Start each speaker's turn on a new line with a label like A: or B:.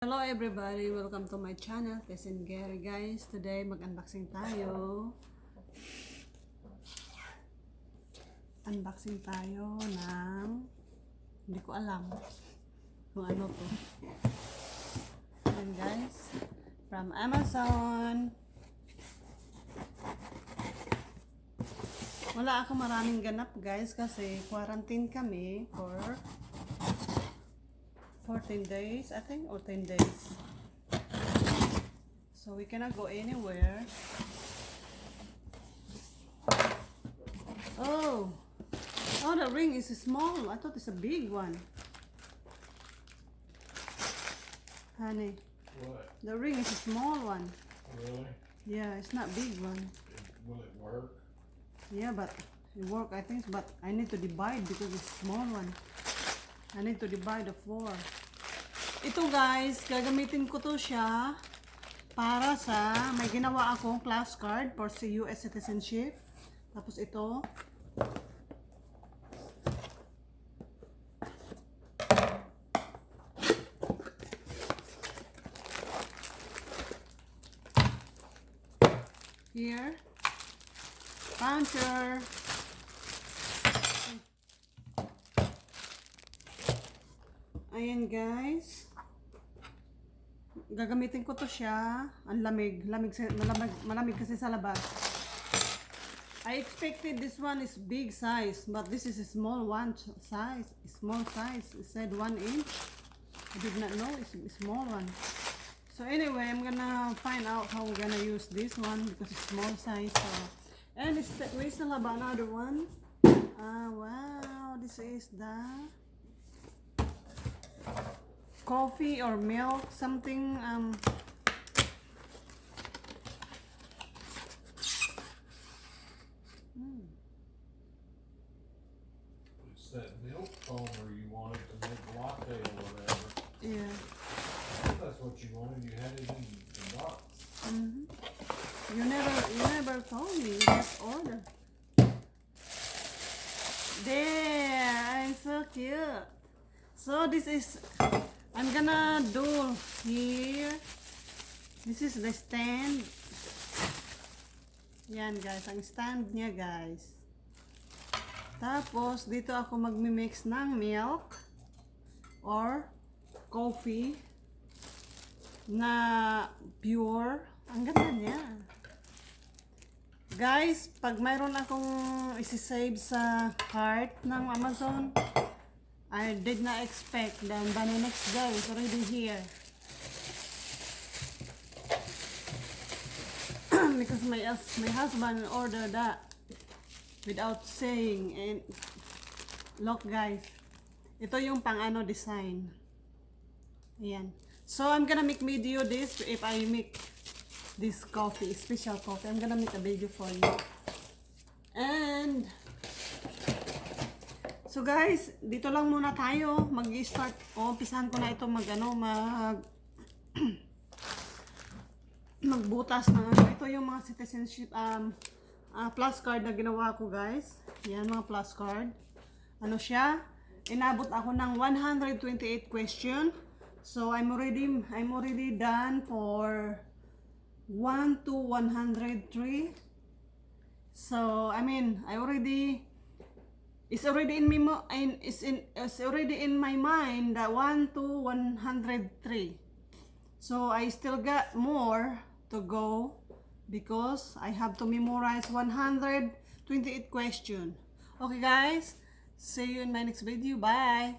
A: Hello everybody, welcome to my channel, Tess and Gary guys. Today mag-unboxing tayo. Unboxing tayo ng hindi ko alam kung ano to. Ayan guys, from Amazon. Wala ako maraming ganap guys kasi quarantine kami for 14 days, I think, or 10 days. So we cannot go anywhere. Oh, the ring is small. I thought it's a big one. Honey,
B: What?
A: the ring is a small one.
B: Really?
A: Yeah, it's not big one.
B: Will it work?
A: Yeah, but it work, I think, but I need to divide because it's small one. I need to divide the 4. Ito guys, gagamitin ko to siya para sa, may ginawa akong class card for sa US citizenship. Tapos ito. Here. Puncher. Ayan guys. Gagamitin ko to siya. Ang lamig. Malamig kasi sa labas. I expected this one is big size, but this is a small one size. Small size. It said 1 inch. I did not know it's a small one. So anyway, I'm gonna find out how we're gonna use this one because it's small size. So, and we still have another one. Wow, this is the coffee or milk, something.
B: It's that milk foamer you wanted to make latte or whatever.
A: Yeah.
B: That's what you wanted. You had it in the box.
A: You never told me. You just ordered. There, I'm so cute. So this is, I'm gonna do here. This is the stand. Yan guys, ang stand niya guys. Tapos dito ako magmi-mix ng milk or coffee na pure. Ang ganda niya. Guys, pag mayroon akong isi-save sa cart ng Amazon, I did not expect that by the next day it's already here. Because my husband ordered that without saying. And look guys, ito yung pang ano design. Ayan. So I'm gonna make video this if I make this coffee, special coffee. I'm gonna make a video for you. And so guys, dito lang muna tayo. Mag-start. Umpisahan ko na ito magbutas ng ano. Ito yung mga citizenship plus card na ginawa ko guys. Yan mga plus card. Ano siya? Inabot ako ng 128 question. So I'm already done for 1 to 103. So I mean, it's already in my mind that 1 to 103. So I still got more to go because I have to memorize 128 questions. Okay guys, see you in my next video. Bye.